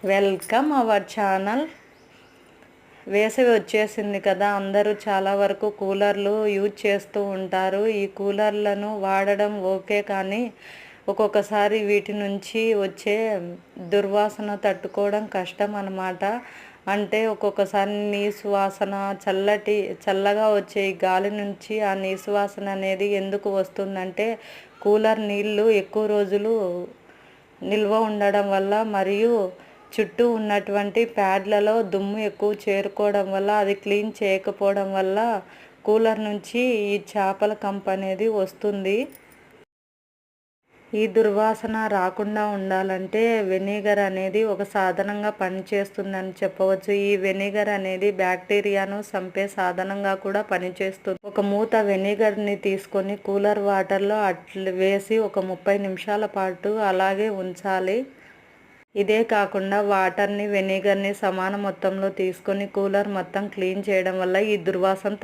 Welcome our channel. వేసవి వచ్చేసింది కదా, అందరూ చాలా వరకు కూలర్లు యూజ్ చేస్తూ ఉంటారు. ఈ కూలర్లను వాడడం ఓకే, కానీ ఒక్కొక్కసారి వీటి నుంచి వచ్చే దుర్వాసన తట్టుకోవడం కష్టం అన్నమాట. అంటే ఒక్కొక్కసారి నీసు వాసన, చల్లగా వచ్చే ఈ గాలి నుంచి ఆ నీసు వాసన అనేది ఎందుకు వస్తుందంటే, కూలర్ నీళ్ళు ఎక్కువ రోజులు నిల్వ ఉండడం వల్ల, మరియు చుట్టూ ఉన్నటువంటి ప్యాడ్లలో దుమ్ము ఎక్కువ చేరుకోవడం వల్ల, అది క్లీన్ చేయకపోవడం వల్ల కూలర్ నుంచి ఈ చేపల కంపు అనేది వస్తుంది. ఈ దుర్వాసన రాకుండా ఉండాలంటే వెనిగర్ అనేది ఒక సాధనంగా పనిచేస్తుందని చెప్పవచ్చు. ఈ వెనిగర్ అనేది బ్యాక్టీరియాను చంపే సాధనంగా కూడా పనిచేస్తుంది. ఒక మూత వెనిగర్ని తీసుకొని కూలర్ వాటర్లో అట్లా వేసి ఒక 30 నిమిషాల పాటు అలాగే ఉంచాలి. ఇదే కాకుండా వాటర్ని, వెనిగర్ని సమాన మొత్తంలో తీసుకొని కూలర్ మొత్తం క్లీన్ చేయడం వల్ల ఈ దుర్వాసన